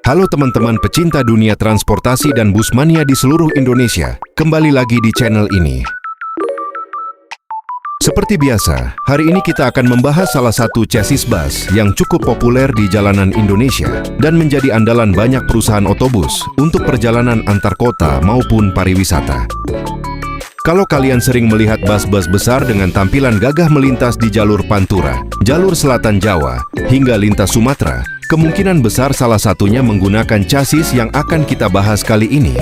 Halo teman-teman pecinta dunia transportasi dan bus mania di seluruh Indonesia, kembali lagi di channel ini. Seperti biasa, hari ini kita akan membahas salah satu chassis bus yang cukup populer di jalanan Indonesia dan menjadi andalan banyak perusahaan otobus untuk perjalanan antar kota maupun pariwisata. Kalau kalian sering melihat bus-bus besar dengan tampilan gagah melintas di jalur Pantura, jalur selatan Jawa, hingga lintas Sumatera, kemungkinan besar salah satunya menggunakan chassis yang akan kita bahas kali ini.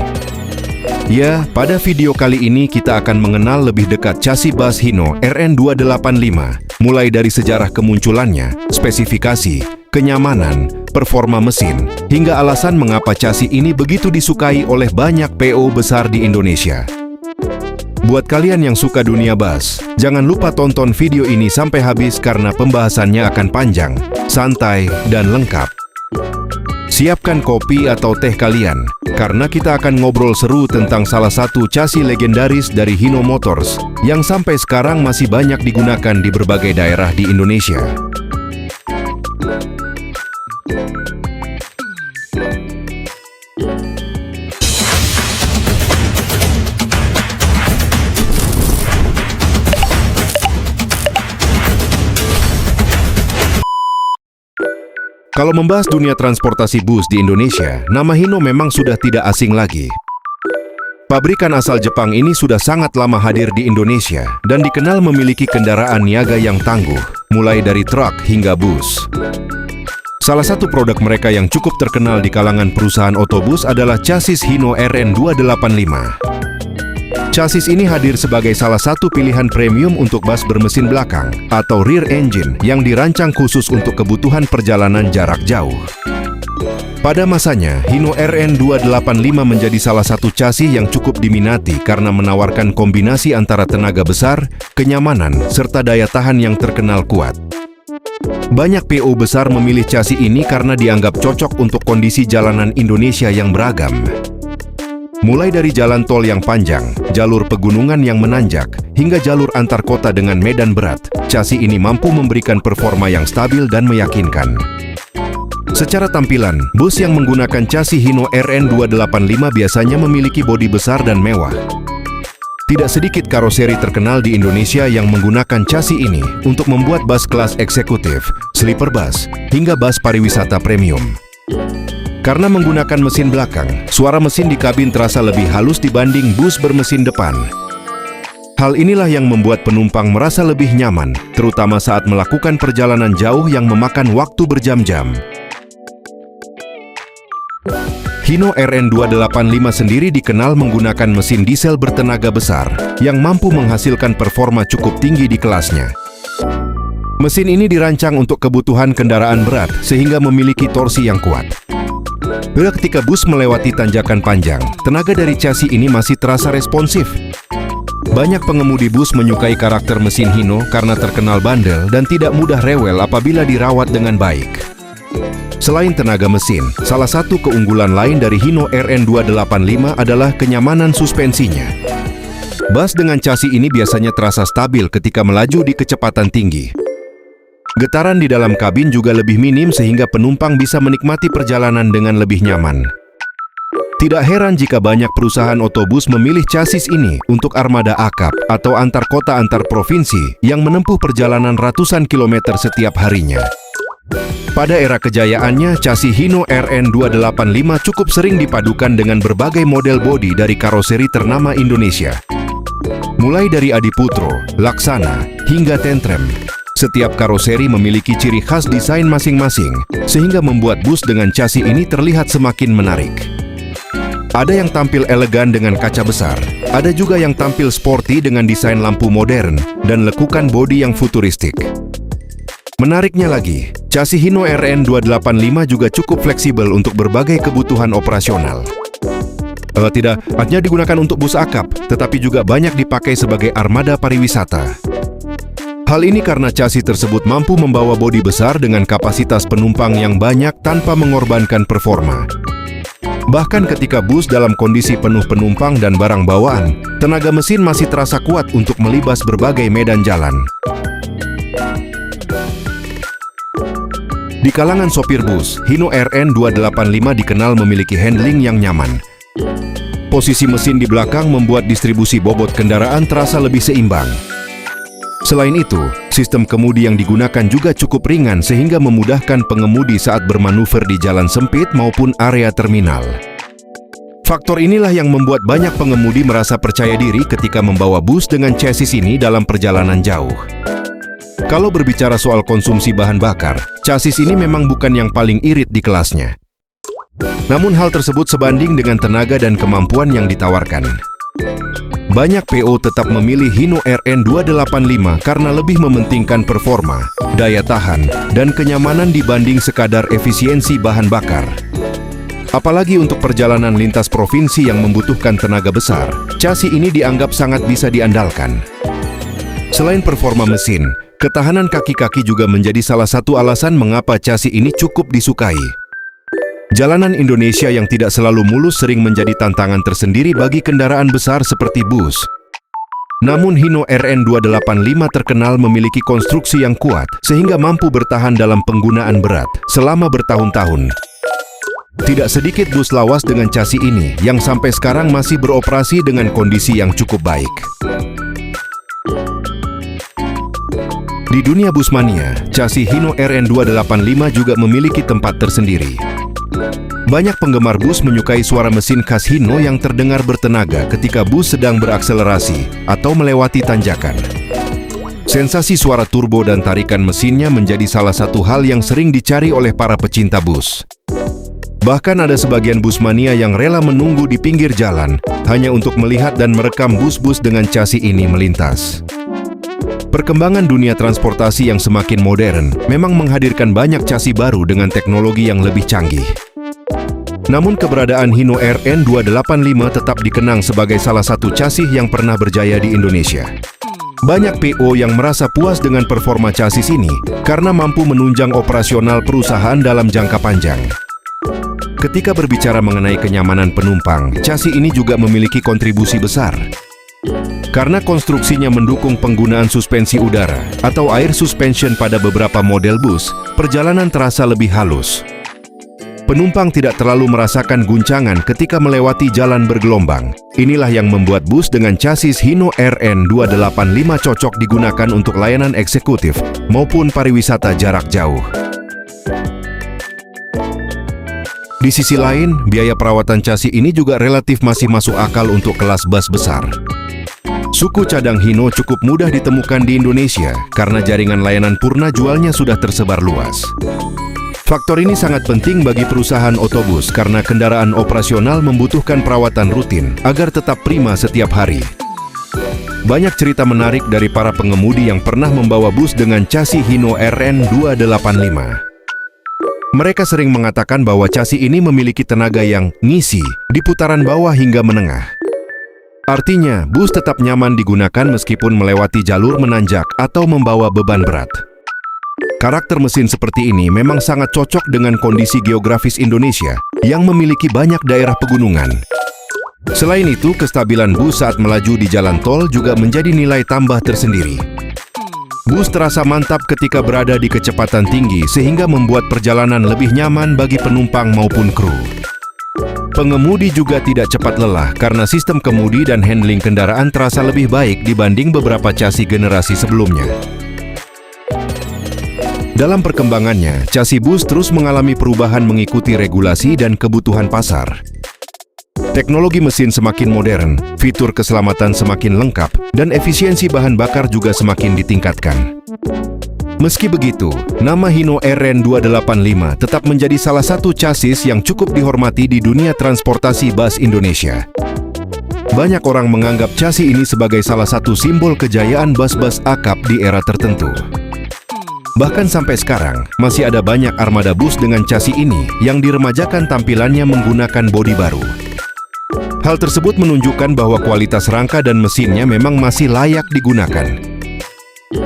Ya, pada video kali ini kita akan mengenal lebih dekat chassis bus Hino RN285, mulai dari sejarah kemunculannya, spesifikasi, kenyamanan, performa mesin, hingga alasan mengapa chassis ini begitu disukai oleh banyak PO besar di Indonesia. Buat kalian yang suka dunia bus, jangan lupa tonton video ini sampai habis karena pembahasannya akan panjang, santai, dan lengkap. Siapkan kopi atau teh kalian, karena kita akan ngobrol seru tentang salah satu chassis legendaris dari Hino Motors yang sampai sekarang masih banyak digunakan di berbagai daerah di Indonesia. Kalau membahas dunia transportasi bus di Indonesia, nama Hino memang sudah tidak asing lagi. Pabrikan asal Jepang ini sudah sangat lama hadir di Indonesia dan dikenal memiliki kendaraan niaga yang tangguh, mulai dari truk hingga bus. Salah satu produk mereka yang cukup terkenal di kalangan perusahaan otobus adalah chassis Hino RN285. Chassis ini hadir sebagai salah satu pilihan premium untuk bus bermesin belakang atau rear engine yang dirancang khusus untuk kebutuhan perjalanan jarak jauh. Pada masanya, Hino RN285 menjadi salah satu chassis yang cukup diminati karena menawarkan kombinasi antara tenaga besar, kenyamanan, serta daya tahan yang terkenal kuat. Banyak PO besar memilih chassis ini karena dianggap cocok untuk kondisi jalanan Indonesia yang beragam. Mulai dari jalan tol yang panjang, jalur pegunungan yang menanjak, hingga jalur antar kota dengan medan berat, chassis ini mampu memberikan performa yang stabil dan meyakinkan. Secara tampilan, bus yang menggunakan chassis Hino RN285 biasanya memiliki bodi besar dan mewah. Tidak sedikit karoseri terkenal di Indonesia yang menggunakan chassis ini untuk membuat bus kelas eksekutif, sleeper bus, hingga bus pariwisata premium. Karena menggunakan mesin belakang, suara mesin di kabin terasa lebih halus dibanding bus bermesin depan. Hal inilah yang membuat penumpang merasa lebih nyaman, terutama saat melakukan perjalanan jauh yang memakan waktu berjam-jam. Hino RN285 sendiri dikenal menggunakan mesin diesel bertenaga besar yang mampu menghasilkan performa cukup tinggi di kelasnya. Mesin ini dirancang untuk kebutuhan kendaraan berat sehingga memiliki torsi yang kuat. Ketika bus melewati tanjakan panjang, tenaga dari chassis ini masih terasa responsif. Banyak pengemudi bus menyukai karakter mesin Hino karena terkenal bandel dan tidak mudah rewel apabila dirawat dengan baik. Selain tenaga mesin, salah satu keunggulan lain dari Hino RN285 adalah kenyamanan suspensinya. Bus dengan chassis ini biasanya terasa stabil ketika melaju di kecepatan tinggi. Getaran di dalam kabin juga lebih minim sehingga penumpang bisa menikmati perjalanan dengan lebih nyaman. Tidak heran jika banyak perusahaan otobus memilih chassis ini untuk armada akap atau antar kota antar provinsi yang menempuh perjalanan ratusan kilometer setiap harinya. Pada era kejayaannya, chassis Hino RN285 cukup sering dipadukan dengan berbagai model bodi dari karoseri ternama Indonesia. Mulai dari Adiputro, Laksana, hingga Tentrem. Setiap karoseri memiliki ciri khas desain masing-masing, sehingga membuat bus dengan chassis ini terlihat semakin menarik. Ada yang tampil elegan dengan kaca besar, ada juga yang tampil sporty dengan desain lampu modern dan lekukan bodi yang futuristik. Menariknya lagi, chassis Hino RN285 juga cukup fleksibel untuk berbagai kebutuhan operasional. Tidak hanya digunakan untuk bus akap, tetapi juga banyak dipakai sebagai armada pariwisata. Hal ini karena chassis tersebut mampu membawa bodi besar dengan kapasitas penumpang yang banyak tanpa mengorbankan performa. Bahkan ketika bus dalam kondisi penuh penumpang dan barang bawaan, tenaga mesin masih terasa kuat untuk melibas berbagai medan jalan. Di kalangan sopir bus, Hino RN285 dikenal memiliki handling yang nyaman. Posisi mesin di belakang membuat distribusi bobot kendaraan terasa lebih seimbang. Selain itu, sistem kemudi yang digunakan juga cukup ringan sehingga memudahkan pengemudi saat bermanuver di jalan sempit maupun area terminal. Faktor inilah yang membuat banyak pengemudi merasa percaya diri ketika membawa bus dengan chassis ini dalam perjalanan jauh. Kalau berbicara soal konsumsi bahan bakar, chassis ini memang bukan yang paling irit di kelasnya. Namun hal tersebut sebanding dengan tenaga dan kemampuan yang ditawarkan. Banyak PO tetap memilih Hino RN285 karena lebih mementingkan performa, daya tahan, dan kenyamanan dibanding sekadar efisiensi bahan bakar. Apalagi untuk perjalanan lintas provinsi yang membutuhkan tenaga besar, chassis ini dianggap sangat bisa diandalkan. Selain performa mesin, ketahanan kaki-kaki juga menjadi salah satu alasan mengapa chassis ini cukup disukai. Jalanan Indonesia yang tidak selalu mulus sering menjadi tantangan tersendiri bagi kendaraan besar seperti bus. Namun Hino RN285 terkenal memiliki konstruksi yang kuat sehingga mampu bertahan dalam penggunaan berat selama bertahun-tahun. Tidak sedikit bus lawas dengan chassis ini yang sampai sekarang masih beroperasi dengan kondisi yang cukup baik. Di dunia busmania, chassis Hino RN285 juga memiliki tempat tersendiri. Banyak penggemar bus menyukai suara mesin khas Hino yang terdengar bertenaga ketika bus sedang berakselerasi atau melewati tanjakan. Sensasi suara turbo dan tarikan mesinnya menjadi salah satu hal yang sering dicari oleh para pecinta bus. Bahkan ada sebagian busmania yang rela menunggu di pinggir jalan hanya untuk melihat dan merekam bus-bus dengan chassis ini melintas. Perkembangan dunia transportasi yang semakin modern memang menghadirkan banyak chassis baru dengan teknologi yang lebih canggih. Namun keberadaan Hino RN285 tetap dikenang sebagai salah satu chassis yang pernah berjaya di Indonesia. Banyak PO yang merasa puas dengan performa chassis ini karena mampu menunjang operasional perusahaan dalam jangka panjang. Ketika berbicara mengenai kenyamanan penumpang, chassis ini juga memiliki kontribusi besar. Karena konstruksinya mendukung penggunaan suspensi udara atau air suspension pada beberapa model bus, perjalanan terasa lebih halus. Penumpang tidak terlalu merasakan guncangan ketika melewati jalan bergelombang. Inilah yang membuat bus dengan chassis Hino RN285 cocok digunakan untuk layanan eksekutif maupun pariwisata jarak jauh. Di sisi lain, biaya perawatan chassis ini juga relatif masih masuk akal untuk kelas bus besar. Suku cadang Hino cukup mudah ditemukan di Indonesia karena jaringan layanan purna jualnya sudah tersebar luas. Faktor ini sangat penting bagi perusahaan otobus karena kendaraan operasional membutuhkan perawatan rutin agar tetap prima setiap hari. Banyak cerita menarik dari para pengemudi yang pernah membawa bus dengan chassis Hino RN285. Mereka sering mengatakan bahwa chassis ini memiliki tenaga yang ngisi di putaran bawah hingga menengah. Artinya, bus tetap nyaman digunakan meskipun melewati jalur menanjak atau membawa beban berat. Karakter mesin seperti ini memang sangat cocok dengan kondisi geografis Indonesia yang memiliki banyak daerah pegunungan. Selain itu, kestabilan bus saat melaju di jalan tol juga menjadi nilai tambah tersendiri. Bus terasa mantap ketika berada di kecepatan tinggi sehingga membuat perjalanan lebih nyaman bagi penumpang maupun kru. Pengemudi juga tidak cepat lelah karena sistem kemudi dan handling kendaraan terasa lebih baik dibanding beberapa chassis generasi sebelumnya. Dalam perkembangannya, chassis bus terus mengalami perubahan mengikuti regulasi dan kebutuhan pasar. Teknologi mesin semakin modern, fitur keselamatan semakin lengkap, dan efisiensi bahan bakar juga semakin ditingkatkan. Meski begitu, nama Hino RN285 tetap menjadi salah satu chassis yang cukup dihormati di dunia transportasi bus Indonesia. Banyak orang menganggap chassis ini sebagai salah satu simbol kejayaan bus-bus akap di era tertentu. Bahkan sampai sekarang, masih ada banyak armada bus dengan chassis ini yang diremajakan tampilannya menggunakan bodi baru. Hal tersebut menunjukkan bahwa kualitas rangka dan mesinnya memang masih layak digunakan.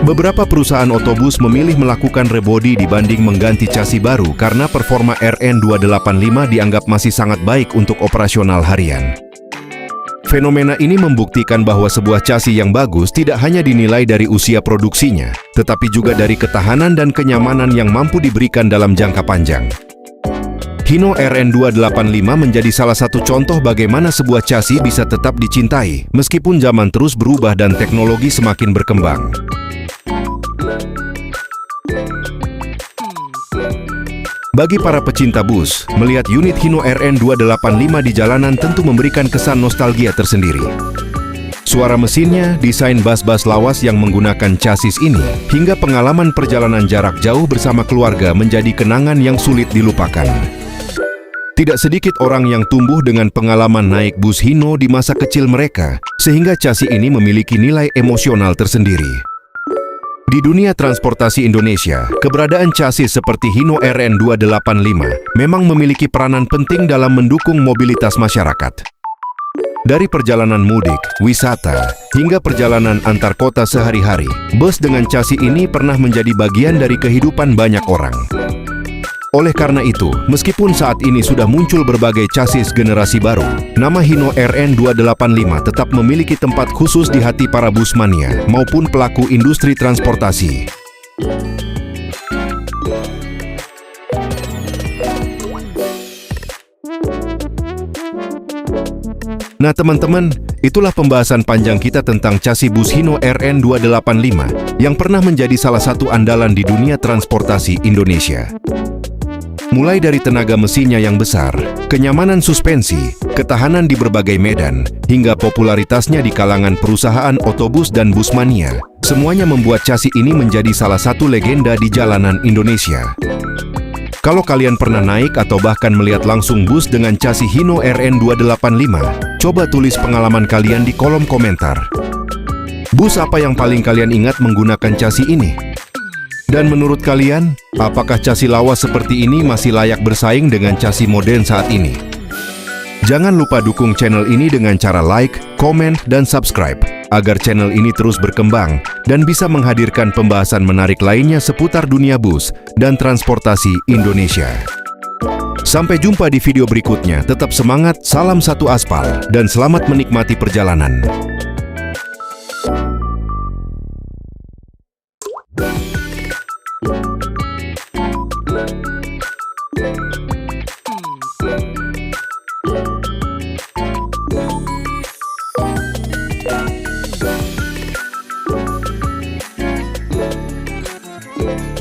Beberapa perusahaan otobus memilih melakukan rebody dibanding mengganti chassis baru karena performa RN285 dianggap masih sangat baik untuk operasional harian. Fenomena ini membuktikan bahwa sebuah chassis yang bagus tidak hanya dinilai dari usia produksinya, tetapi juga dari ketahanan dan kenyamanan yang mampu diberikan dalam jangka panjang. Hino RN285 menjadi salah satu contoh bagaimana sebuah chassis bisa tetap dicintai, meskipun zaman terus berubah dan teknologi semakin berkembang. Bagi para pecinta bus, melihat unit Hino RN285 di jalanan tentu memberikan kesan nostalgia tersendiri. Suara mesinnya, desain bas-bas lawas yang menggunakan chassis ini, hingga pengalaman perjalanan jarak jauh bersama keluarga menjadi kenangan yang sulit dilupakan. Tidak sedikit orang yang tumbuh dengan pengalaman naik bus Hino di masa kecil mereka, sehingga chassis ini memiliki nilai emosional tersendiri. Di dunia transportasi Indonesia, keberadaan chassis seperti Hino RN285 memang memiliki peranan penting dalam mendukung mobilitas masyarakat. Dari perjalanan mudik, wisata, hingga perjalanan antar kota sehari-hari, bus dengan chassis ini pernah menjadi bagian dari kehidupan banyak orang. Oleh karena itu, meskipun saat ini sudah muncul berbagai chassis generasi baru, nama Hino RN285 tetap memiliki tempat khusus di hati para busmania maupun pelaku industri transportasi. Nah teman-teman, itulah pembahasan panjang kita tentang chassis bus Hino RN285 yang pernah menjadi salah satu andalan di dunia transportasi Indonesia. Mulai dari tenaga mesinnya yang besar, kenyamanan suspensi, ketahanan di berbagai medan, hingga popularitasnya di kalangan perusahaan otobus dan busmania, semuanya membuat chassis ini menjadi salah satu legenda di jalanan Indonesia. Kalau kalian pernah naik atau bahkan melihat langsung bus dengan chassis Hino RN285, coba tulis pengalaman kalian di kolom komentar. Bus apa yang paling kalian ingat menggunakan chassis ini? Dan menurut kalian, apakah chassis lawas seperti ini masih layak bersaing dengan chassis modern saat ini? Jangan lupa dukung channel ini dengan cara like, komen, dan subscribe, agar channel ini terus berkembang dan bisa menghadirkan pembahasan menarik lainnya seputar dunia bus dan transportasi Indonesia. Sampai jumpa di video berikutnya, tetap semangat, salam satu aspal, dan selamat menikmati perjalanan. Yeah.